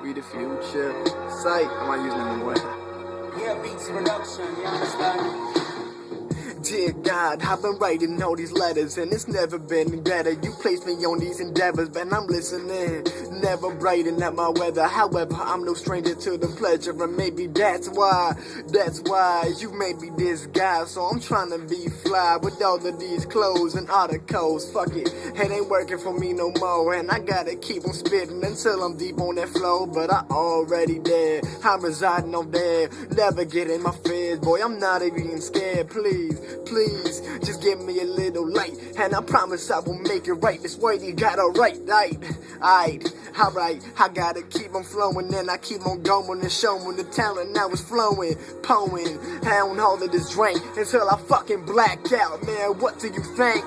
We the future. Sight. I might use that anyway. Yeah, Beats Production, you understand? Dear God, I've been writing all these letters and it's never been better. You placed me on these endeavors, but I'm listening. Never brighten up my weather. However, I'm no stranger to the pleasure, and maybe that's why you made me this guy. So I'm trying to be fly with all of these clothes and articles. Fuck it, it ain't working for me no more, and I gotta keep on spitting until I'm deep on that flow. But I already there. I'm residing on there, never getting my fears. Boy, I'm not even scared. Please, just give me a little light, and I promise I will make it right. This way you got a right, alright. I gotta keep on flowing, and I keep on going and showing the talent now is flowing, pouring down all of this drink until I fucking black out. Man, what do you think?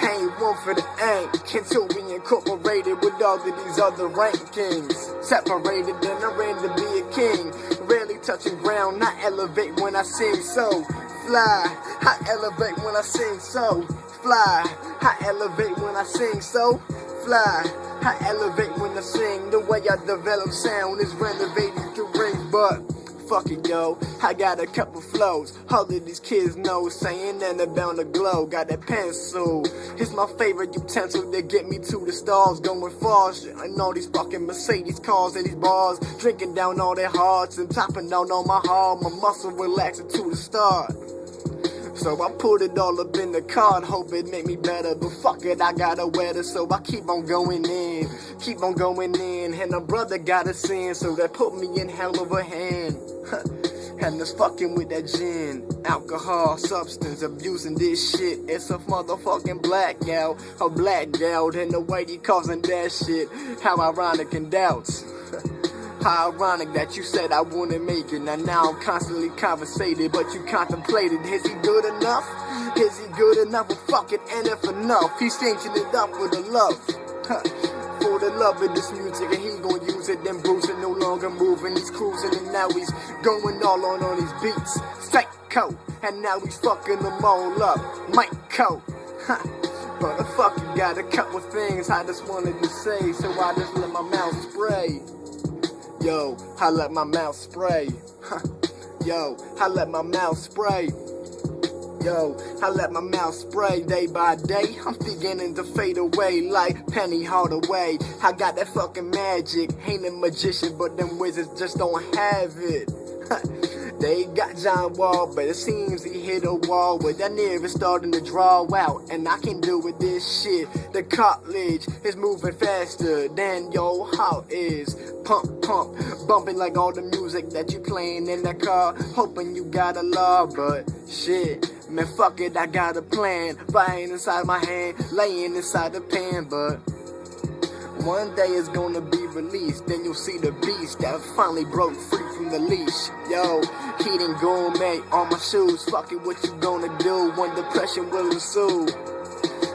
Ain't one for the ain't. Until we incorporated with all of these other rankings. Separated, then I ran to be a king. Rarely touching ground, I elevate when I sing so fly. I elevate when I sing so fly. I elevate when I sing so fly. I elevate when I sing. The way I develop sound is renovated to ring, but fuck it, yo, I got a couple flows. All of these kids know, saying that they're bound to glow. Got that pencil, it's my favorite utensil to get me to the stars. Going far, and all these fucking Mercedes cars and these bars. Drinking down all their hearts and topping down on my heart. My muscle relaxing to the start. So I put it all up in the card, hope it make me better. But fuck it, I got a weather, so I keep on going in. And a brother got a sin, so that put me in hell of a hand. And it's fucking with that gin, alcohol, substance abuse, and this shit. It's a motherfucking blackout, a blackout, and the way he causing that shit. How ironic and doubts. How ironic that you said I wouldn't make it. Now I'm constantly conversated, but you contemplated. Is he good enough? Is he good enough? Well, fuck it, and if enough, he's changing it up for the love. For the love of this music, and he gon' use it. Then Bruce no longer moving, he's cruising, and now he's going all on these beats. Psycho, and now he's fucking them all up. Mike-Co. But I fucking got a couple things I just wanted to say, so I just let my mouth spray. Yo, I let my mouth spray. Yo, I let my mouth spray. Yo, I let my mouth spray day by day. I'm beginning to fade away like Penny Hardaway. I got that fucking magic. Ain't a magician, but them wizards just don't have it. They got John Wall, but it seems he hit a wall with that nerve is starting to draw out. And I can do with this shit. The cartilage is moving faster than your heart is. Pump, bumping like all the music that you playing in that car. Hoping you got a law, but shit, man, fuck it, I got a plan. Right inside my hand, laying inside the pan, but one day it's gonna be released. Then you'll see the beast that finally broke free from the leash. Yo, Keaton Gourmet on my shoes. Fuck it, what you gonna do when depression will ensue?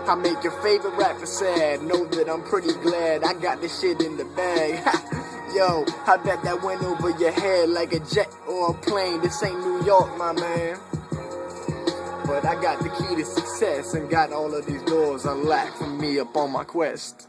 I make your favorite rapper sad. Know that I'm pretty glad I got this shit in the bag. Yo, I bet that went over your head like a jet or a plane. This ain't New York, my man. But I got the key to success and got all of these doors unlocked for me up on my quest.